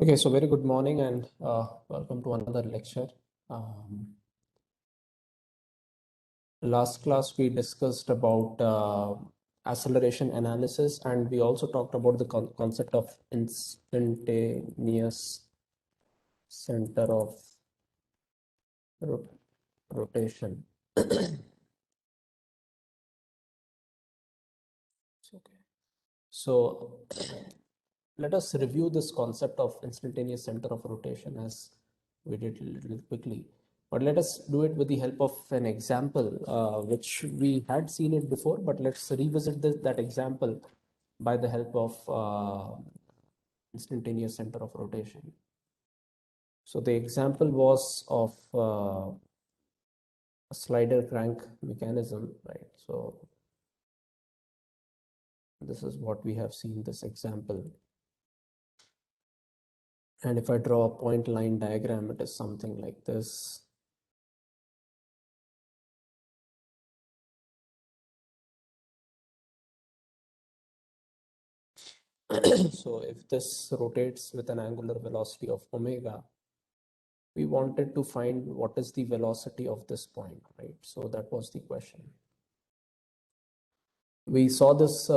Okay, so very good morning and welcome to another lecture. Last class we discussed about acceleration analysis, and we also talked about the concept of instantaneous center of rotation. Okay. So let us review this concept of instantaneous center of rotation as we did a little quickly. But let us do it with the help of an example, which we had seen it before, but let's revisit that example by the help of instantaneous center of rotation. So the example was of a slider crank mechanism, right? So this is what we have seen this example. And if I draw a point line diagram, it is something like this. So if this rotates with an angular velocity of omega, we wanted to find what is the velocity of this point, right? So that was the question. We saw this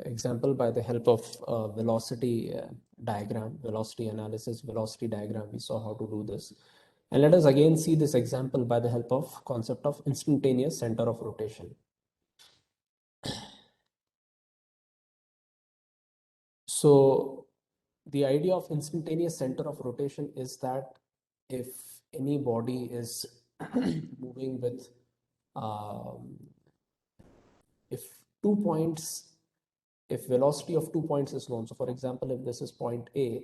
example by the help of velocity diagram, velocity analysis, velocity diagram. We saw how to do this. And let us again see this example by the help of concept of instantaneous center of rotation. So the idea of instantaneous center of rotation is that if any body is moving with if 2 points, if velocity of 2 points is known, so for example, if this is point A,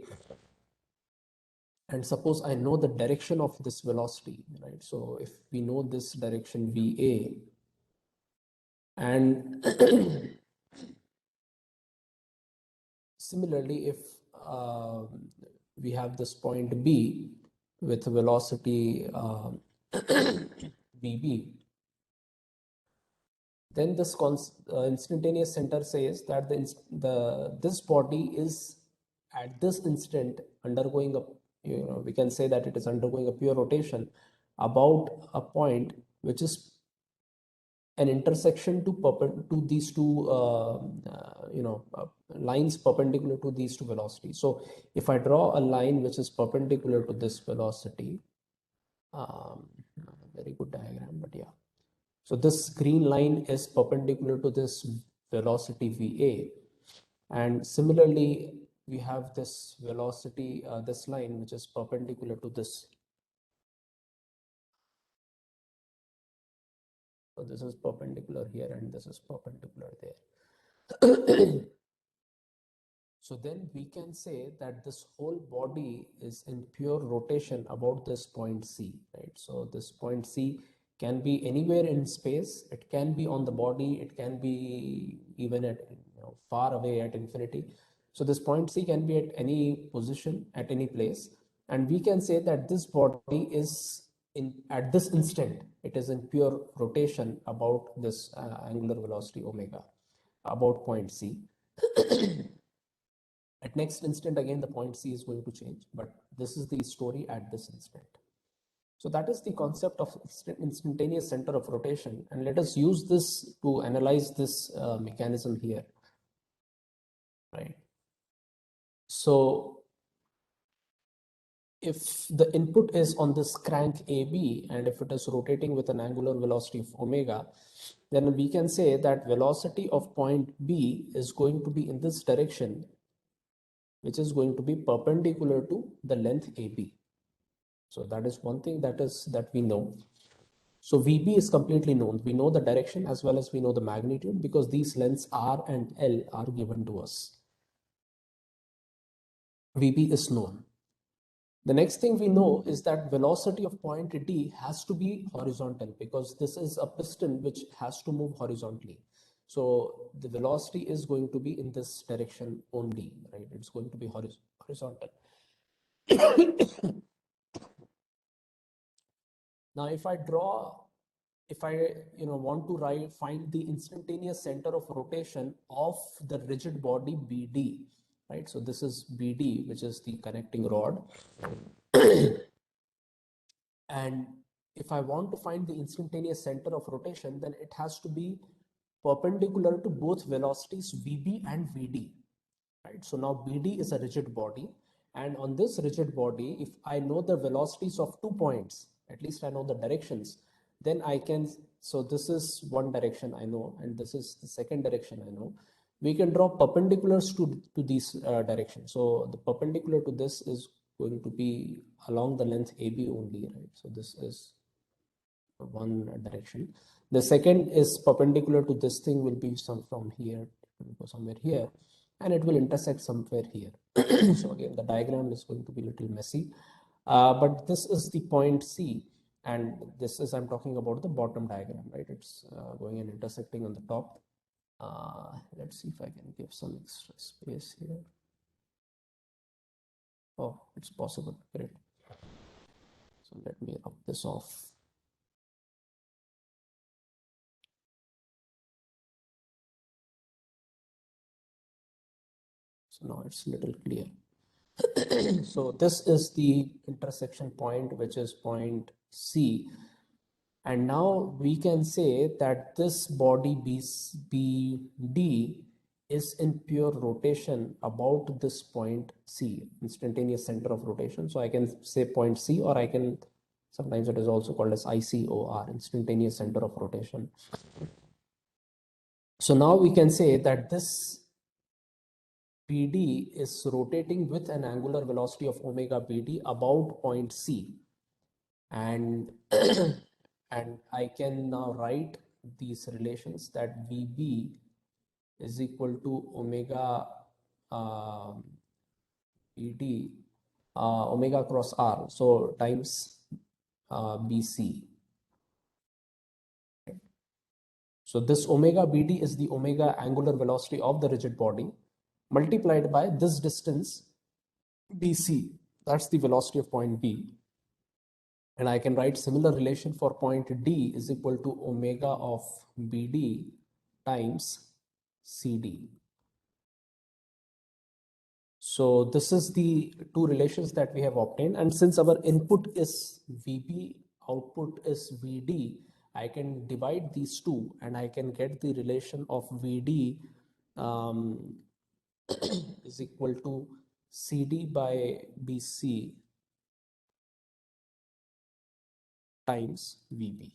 and suppose I know the direction of this velocity, right? So if we know this direction VA, and similarly, if we have this point B with velocity VB, then this instantaneous center says that this body is at this instant undergoing a, we can say that it is undergoing a pure rotation about a point which is an intersection to these two lines perpendicular to these two velocities. So if I draw a line which is perpendicular to this velocity, very good diagram, but yeah. So this green line is perpendicular to this velocity VA. And similarly, we have this velocity, this line, which is perpendicular to this. So this is perpendicular here and this is perpendicular there. So then we can say that this whole body is in pure rotation about this point C, right? So this point C can be anywhere in space. It can be on the body. It can be even at far away at infinity. So this point C can be at any position, at any place. And we can say that this body is at this instant, it is in pure rotation about this angular velocity omega, about point C. At next instant, again, the point C is going to change, but this is the story at this instant. So that is the concept of instantaneous center of rotation. And let us use this to analyze this mechanism here, right? So if the input is on this crank AB, and if it is rotating with an angular velocity of omega, then we can say that velocity of point B is going to be in this direction, which is going to be perpendicular to the length AB. So that is one thing that we know. So VB is completely known. We know the direction as well as we know the magnitude because these lengths R and L are given to us. VB is known. The next thing we know is that velocity of point D has to be horizontal because this is a piston which has to move horizontally. So the velocity is going to be in this direction only, right? It's going to be horizontal. Now, if I want to find the instantaneous center of rotation of the rigid body BD, right? So this is BD, which is the connecting rod. And if I want to find the instantaneous center of rotation, then it has to be perpendicular to both velocities VB and VD, right? So now BD is a rigid body, and on this rigid body, if I know the velocities of 2 points, at least I know the directions, then I can, so this is one direction I know, and this is the second direction I know. We can draw perpendiculars to these directions. So the perpendicular to this is going to be along the length AB only, right? So this is one direction. The second is perpendicular to this thing will be some from here, go somewhere here, and it will intersect somewhere here. So again, the diagram is going to be a little messy, but this is the point C, and this is, I'm talking about the bottom diagram, right? It's going and intersecting on the top. Let's see if I can give some extra space here. Oh, it's possible. Great. So let me up this off. So now it's a little clear. So this is the intersection point, which is point C. And now we can say that this body BD is in pure rotation about this point C, instantaneous center of rotation. So I can say point C, or I can, sometimes it is also called as ICOR, instantaneous center of rotation. So now we can say that this BD is rotating with an angular velocity of omega BD about point C. And and I can now write these relations that VB is equal to omega BD omega cross R, so times BC. So this omega BD is the omega angular velocity of the rigid body multiplied by this distance BC. That's the velocity of point B. And I can write similar relation for point D is equal to omega of BD times CD. So this is the two relations that we have obtained. And since our input is VB, output is VD, I can divide these two and I can get the relation of VD is equal to CD by BC times VB.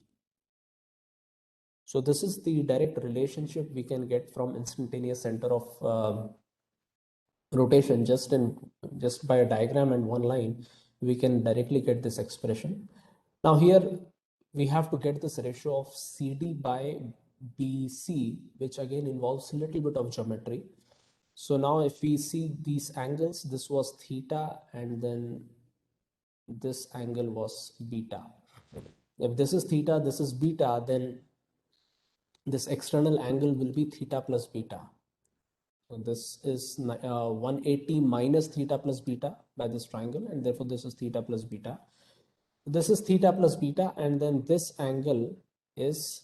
So this is the direct relationship we can get from instantaneous center of rotation. Just by a diagram and one line, we can directly get this expression. Now here we have to get this ratio of CD by BC, which again involves a little bit of geometry. So now if we see these angles, this was theta and then this angle was beta. If this is theta, this is beta, then this external angle will be theta plus beta. So this is 180 minus theta plus beta by this triangle, and therefore this is theta plus beta. This is theta plus beta, and then this angle is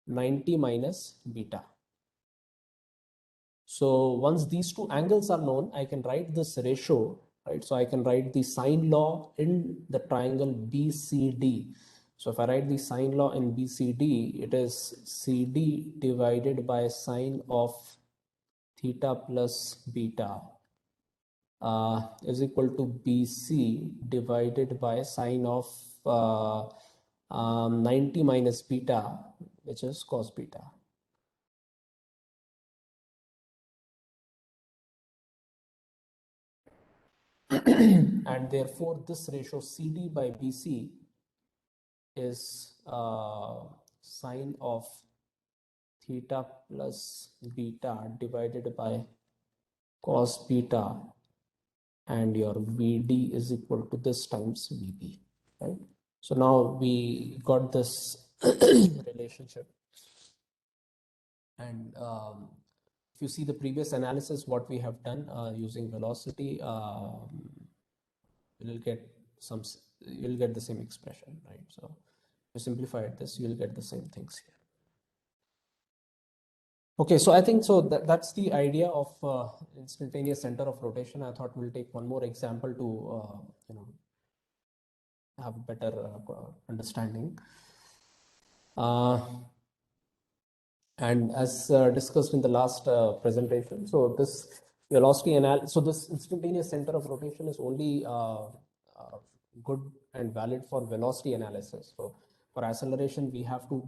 90 minus beta. So once these two angles are known, I can write this ratio, right? So I can write the sine law in the triangle BCD. So if I write the sine law in BCD, it is CD divided by sine of theta plus beta is equal to BC divided by sine of 90 minus beta, which is cos beta. And therefore this ratio CD by BC is sine of theta plus beta divided by cos beta, and your VD is equal to this times VB, right? So now we got this relationship. And if you see the previous analysis, what we have done using velocity, you'll get the same expression, right? So if you simplify this, you'll get the same things here. Okay, so I think so that's the idea of instantaneous center of rotation. I thought we'll take one more example to have a better understanding. And as discussed in the last presentation, so this so this instantaneous center of rotation is only good and valid for velocity analysis. So for acceleration, we have to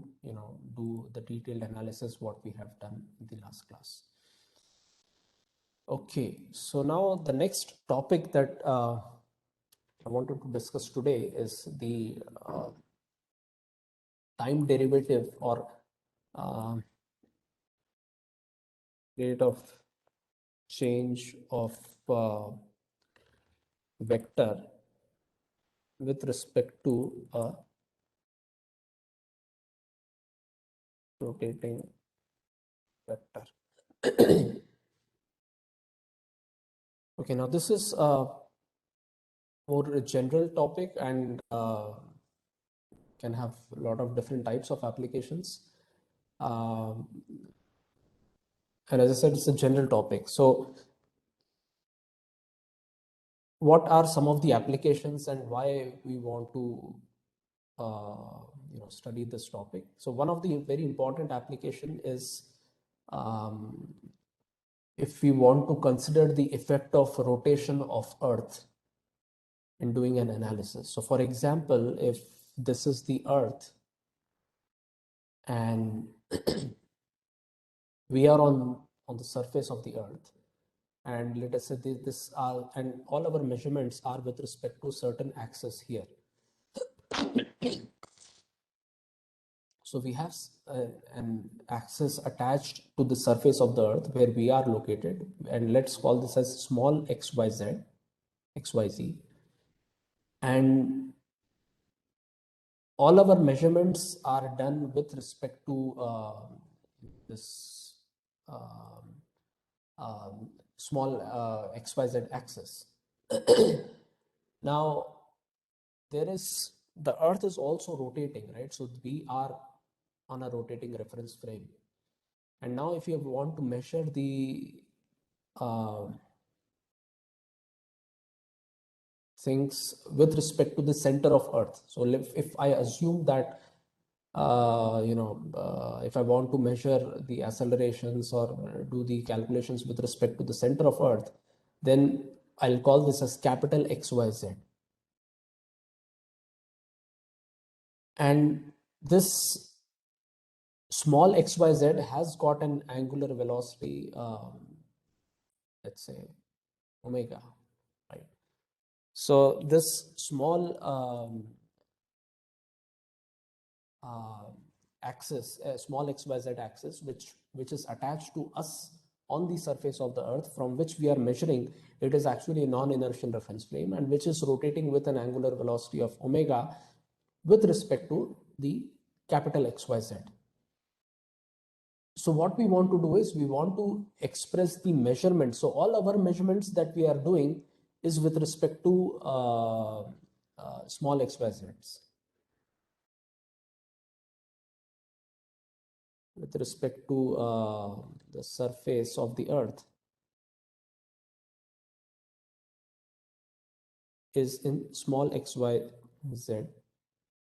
do the detailed analysis what we have done in the last class. Okay, so now the next topic that I wanted to discuss today is the time derivative or rate of change of vector with respect to a rotating vector. Okay, now this is a more general topic and can have a lot of different types of applications. And as I said, it's a general topic. So what are some of the applications and why we want to study this topic? So one of the very important application is if we want to consider the effect of rotation of Earth in doing an analysis. So for example, if this is the Earth and we are on the surface of the Earth, and let us say this are, and all our measurements are with respect to certain axis here. So we have an axis attached to the surface of the Earth where we are located, and let's call this as small xyz, xyz, and all our measurements are done with respect to this small xyz axis. Now the Earth is also rotating, right? So we are on a rotating reference frame, and now if you want to measure the things with respect to the center of Earth, so if I assume that if I want to measure the accelerations or do the calculations with respect to the center of Earth, then I'll call this as capital XYZ. And this small xyz has got an angular velocity, let's say omega, right? So this small axis, small xyz axis, which is attached to us on the surface of the Earth from which we are measuring, it is actually a non-inertial reference frame and which is rotating with an angular velocity of omega with respect to the capital XYZ. So what we want to do is we want to express the measurement. So all our measurements that we are doing is with respect to small xyz's. With respect to the surface of the Earth is in small xyz,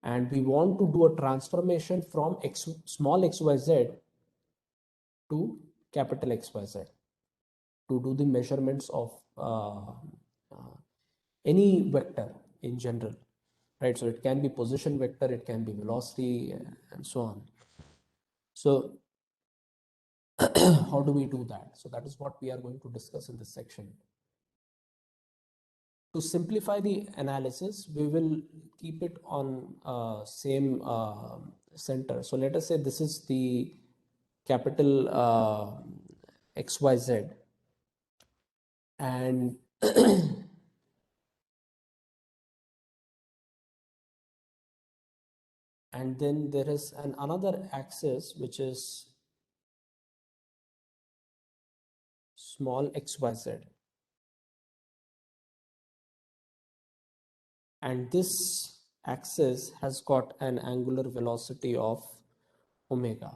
and we want to do a transformation from small xyz to capital XYZ to do the measurements of any vector in general, right? So it can be position vector, it can be velocity, and so on. So how do we do that? So that is what we are going to discuss in this section. To simplify the analysis, we will keep it on same center. So let us say this is the capital XYZ, and and then there is another axis which is small xyz, and this axis has got an angular velocity of omega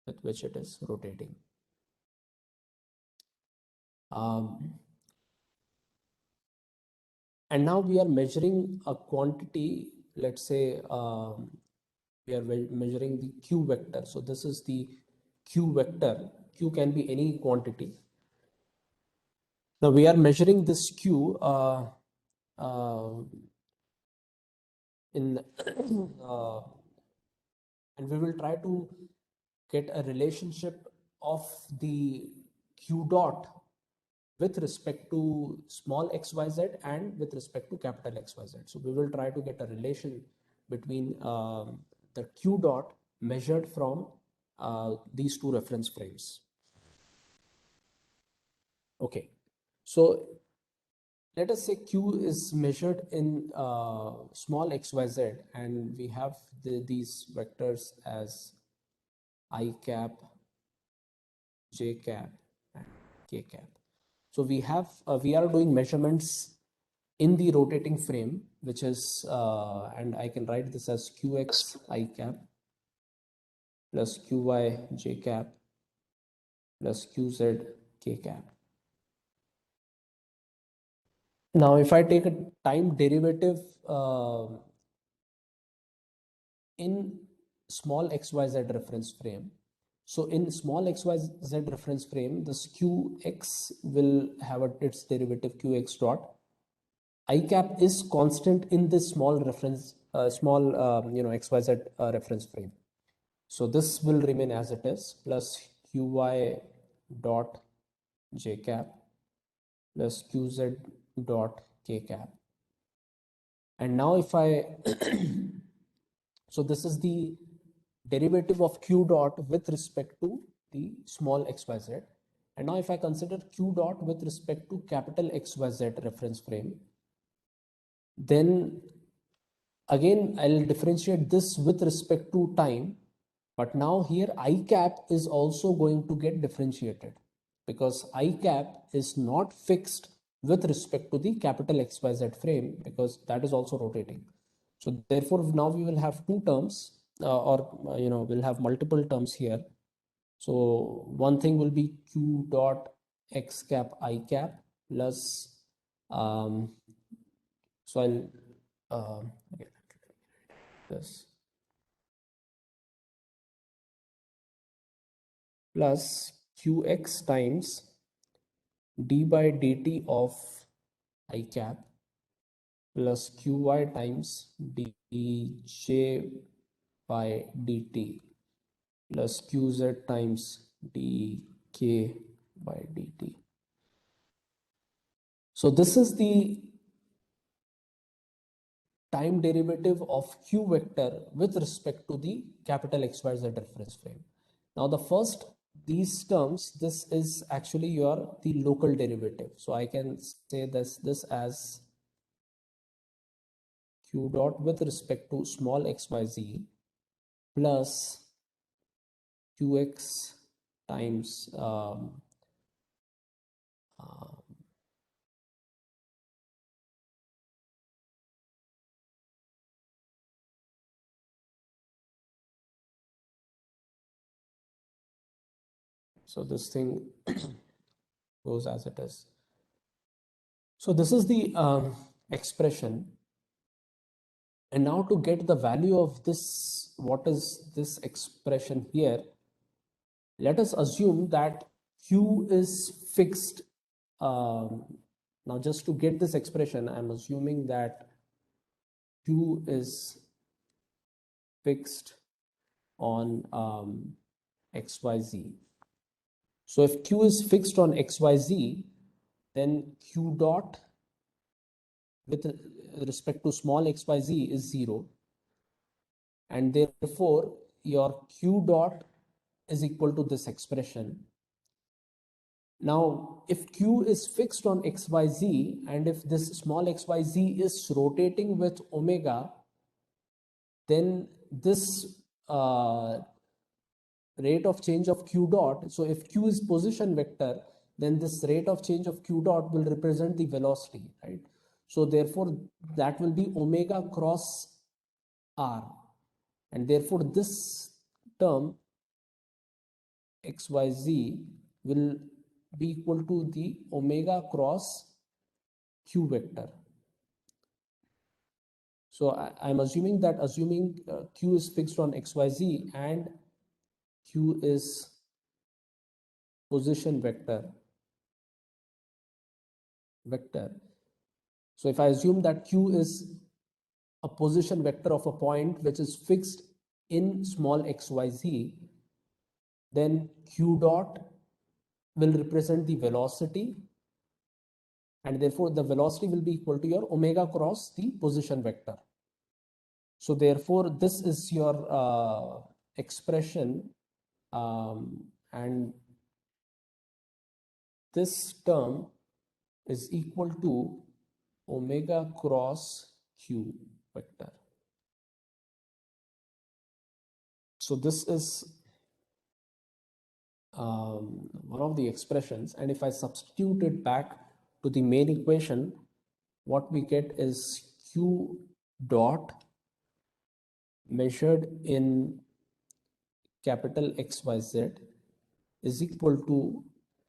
with which it is rotating. And now we are measuring a quantity, let's say we are measuring the q vector. So this is the q vector. Q can be any quantity. Now we are measuring this q in and we will try to get a relationship of the q dot with respect to small xyz and with respect to capital XYZ. So we will try to get a relation between the q dot measured from these two reference frames. Okay, so let us say q is measured in small xyz, and we have these vectors as I cap, j cap, and k cap. So we are doing measurements in the rotating frame, which is, and I can write this as qx I cap plus qy j cap plus qz k cap. Now, if I take a time derivative in small xyz reference frame, so in small xyz reference frame, this qx will have its derivative qx dot. I cap is constant in this small reference, xyz reference frame. So this will remain as it is, plus qy dot j cap plus qz dot k cap. And now if I, so this is the derivative of q dot with respect to the small xyz. And now if I consider q dot with respect to capital XYZ reference frame, then again I'll differentiate this with respect to time. But now here I cap is also going to get differentiated, because I cap is not fixed with respect to the capital XYZ frame, because that is also rotating. So therefore now we will have two terms, we'll have multiple terms here. So one thing will be q dot x cap I cap plus so I'll this plus qx times d by dt of I cap plus qy times dj by dt plus qz times dk by dt. So this is the time derivative of q vector with respect to the capital XYZ reference frame. Now the first, these terms, this is actually the local derivative. So I can say this as q dot with respect to small xyz plus qx times so this thing goes as it is. So this is the expression. And now to get the value of this, what is this expression here? Let us assume that q is fixed. Now just to get this expression, I'm assuming that q is fixed on xyz. So if q is fixed on xyz, then q dot with respect to small xyz is 0. And therefore, your q dot is equal to this expression. Now, if q is fixed on xyz, and if this small xyz is rotating with omega, then this rate of change of q dot, so if q is position vector, then this rate of change of q dot will represent the velocity, right? So therefore, that will be omega cross r. And therefore, this term xyz will be equal to the omega cross q vector. So I'm assuming that q is fixed on xyz and q is position vector. So if I assume that q is a position vector of a point which is fixed in small xyz, then q dot will represent the velocity, and therefore the velocity will be equal to your omega cross the position vector. So therefore this is your expression, and this term is equal to omega cross q vector. So this is one of the expressions, and if I substitute it back to the main equation, what we get is q dot measured in capital XYZ is equal to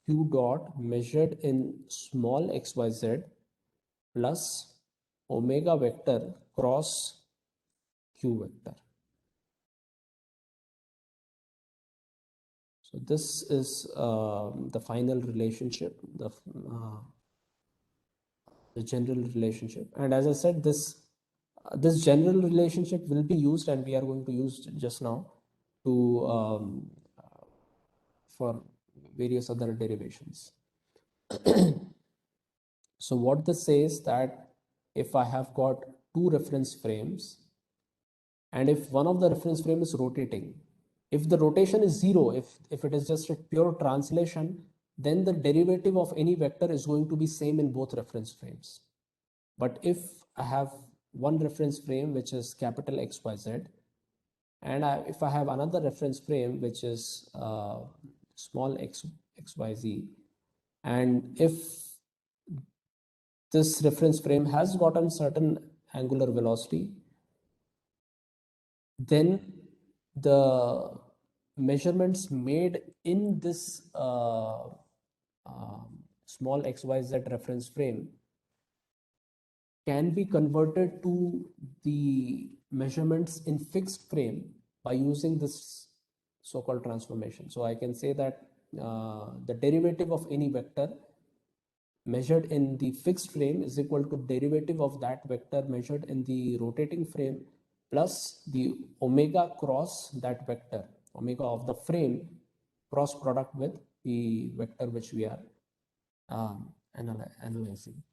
q dot measured in small xyz plus omega vector cross q vector. So this is the final relationship, the general relationship. And as I said, this general relationship will be used, and we are going to use just now to for various other derivations. So what this says that if I have got two reference frames, and if one of the reference frame is rotating, if the rotation is zero, if it is just a pure translation, then the derivative of any vector is going to be same in both reference frames. But if I have one reference frame which is capital XYZ, and if I have another reference frame which is small xyz, and if this reference frame has gotten certain angular velocity, then the measurements made in this small xyz reference frame can be converted to the measurements in fixed frame by using this so-called transformation. So I can say that the derivative of any vector measured in the fixed frame is equal to derivative of that vector measured in the rotating frame plus the omega cross that vector, omega of the frame cross product with the vector which we are analyzing.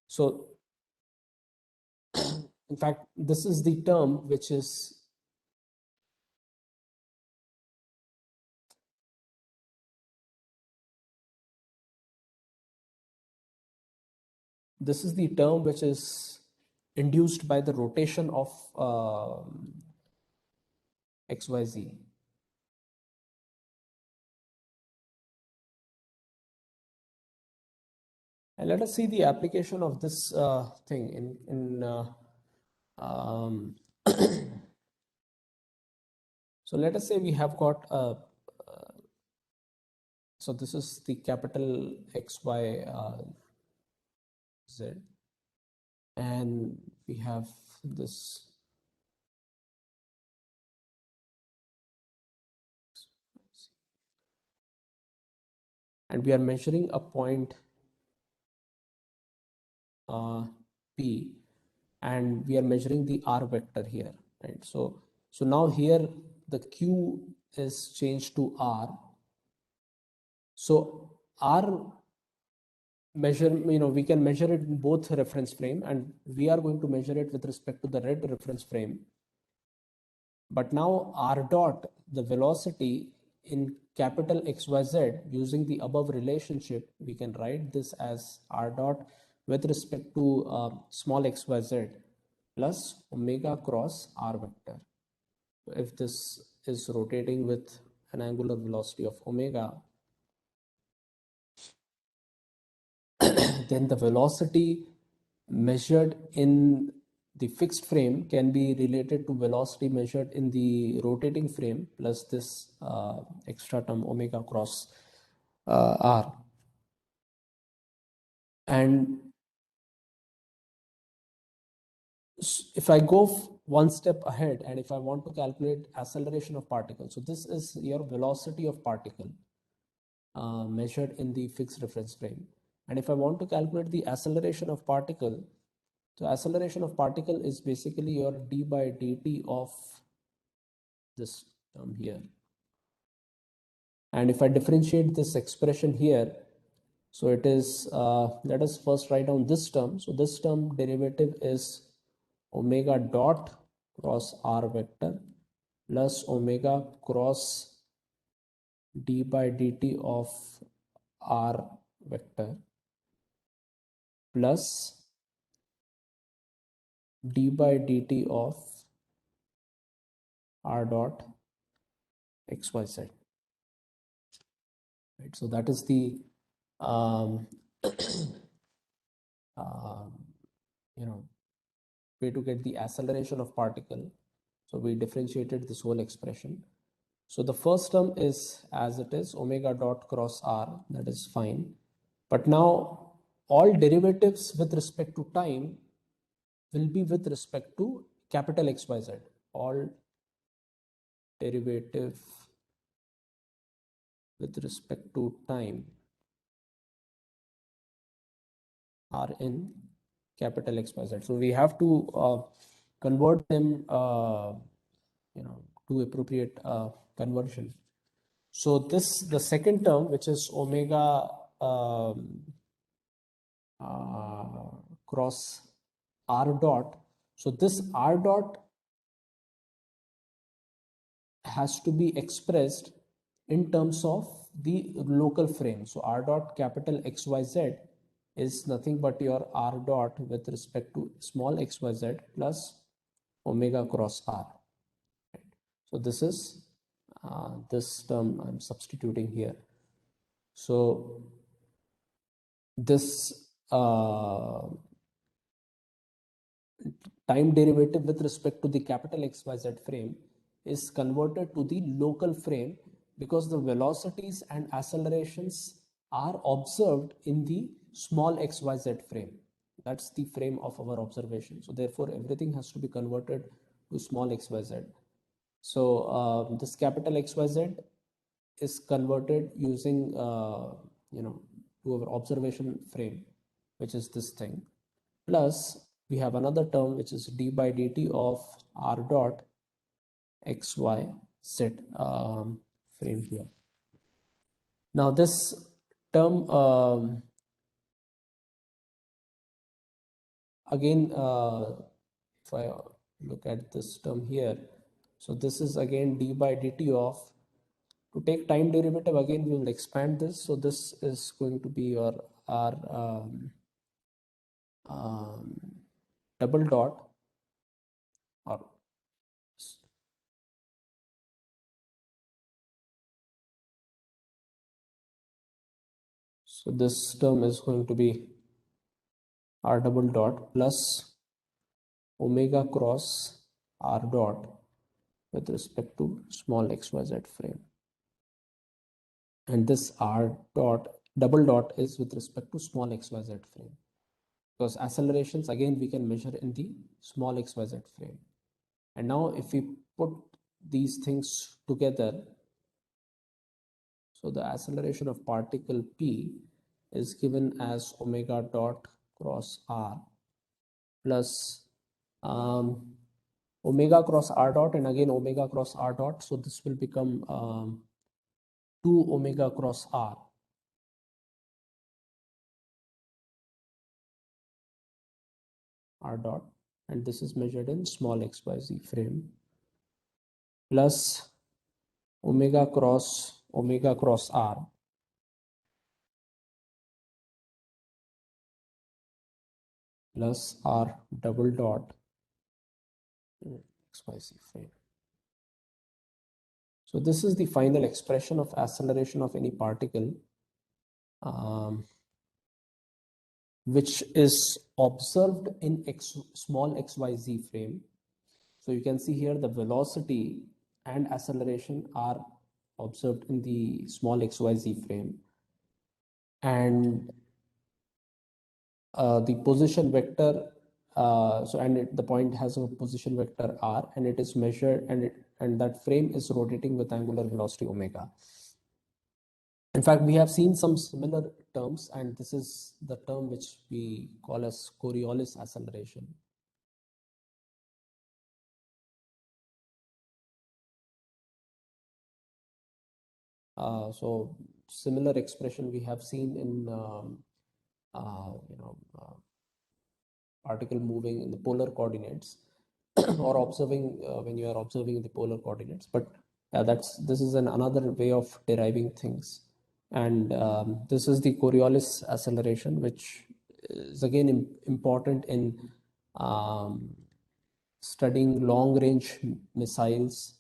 So in fact, this is the term which is induced by the rotation of XYZ. And let us see the application of this thing in so let us say we have got so this is the capital XY Z, and we have this and we are measuring a point P, and we are measuring the R vector here, right? So now here the Q is changed to R. So R measure, we can measure it in both reference frame, and we are going to measure it with respect to the red reference frame. But now R dot, the velocity in capital XYZ, using the above relationship, we can write this as R dot with respect to small xyz plus omega cross R vector. If this is rotating with an angular velocity of omega, then the velocity measured in the fixed frame can be related to velocity measured in the rotating frame plus this extra term omega cross r. And if I go one step ahead, and if I want to calculate acceleration of particle, so this is your velocity of particle measured in the fixed reference frame. And if I want to calculate the acceleration of particle, so acceleration of particle is basically your d by dt of this term here. And if I differentiate this expression here, so it is, let us first write down this term. So this term derivative is omega dot cross r vector plus omega cross d by dt of r vector plus d by dt of r dot xyz. Right, so that is the um, you know, way to get the acceleration of particle. So we differentiated this whole expression. So the first term is as it is, omega dot cross r, that is fine. But now all derivatives with respect to time will be with respect to capital XYZ. All derivative with respect to time are in capital XYZ. So we have to convert them, to appropriate conversion. So this, the second term, which is omega cross r dot. So this r dot has to be expressed in terms of the local frame. So r dot capital XYZ is nothing but your r dot with respect to small xyz plus omega cross r. So this is this term I'm substituting here. So this time derivative with respect to the capital XYZ frame is converted to the local frame because the velocities and accelerations are observed in the small XYZ frame. That's the frame of our observation. So therefore, everything has to be converted to small XYZ. So this capital XYZ is converted using, to our observation frame, which is this thing. Plus, we have another term which is d by dt of r dot xy z frame here. Now this term, again, if I look at this term here, so this is again d by dt of, to take time derivative again we will expand this. So this is going to be your r double dot, or so this term is going to be r double dot plus omega cross r dot with respect to small xyz frame. And this r dot double dot is with respect to small xyz frame, because accelerations again we can measure in the small xyz frame. And now if we put these things together, so the acceleration of particle p is given as omega dot cross r plus omega cross r dot and again omega cross r dot. So this will become 2 omega cross r dot, and this is measured in small xyz frame, plus omega cross r plus r double dot xyz frame. So this is the final expression of acceleration of any particle which is observed in small xyz frame. So you can see here the velocity and acceleration are observed in the small xyz frame. and the position vector, the point has a position vector r, and it is measured, and that frame is rotating with angular velocity omega. In fact, we have seen some similar terms, and this is the term which we call as Coriolis acceleration. So similar expression we have seen in particle moving in the polar coordinates or observing when you are observing the polar coordinates. But this is another way of deriving things, and this is the Coriolis acceleration, which is again important in studying long range missiles,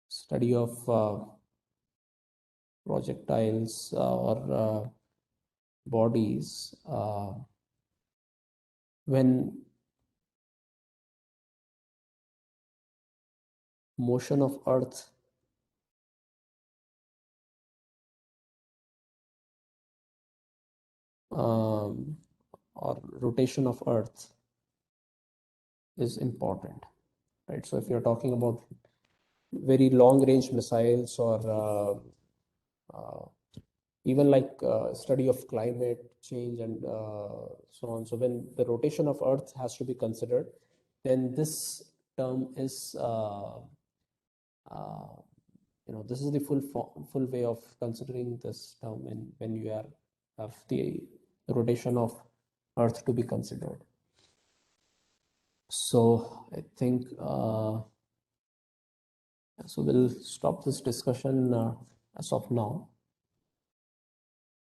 study of projectiles or bodies when motion of Earth or rotation of Earth is important, right? So if you're talking about very long range missiles or even like study of climate change and so on. So when the rotation of Earth has to be considered, then this term is this is the full way of considering this term when you have the rotation of Earth to be considered. So I think so we'll stop this discussion as of now.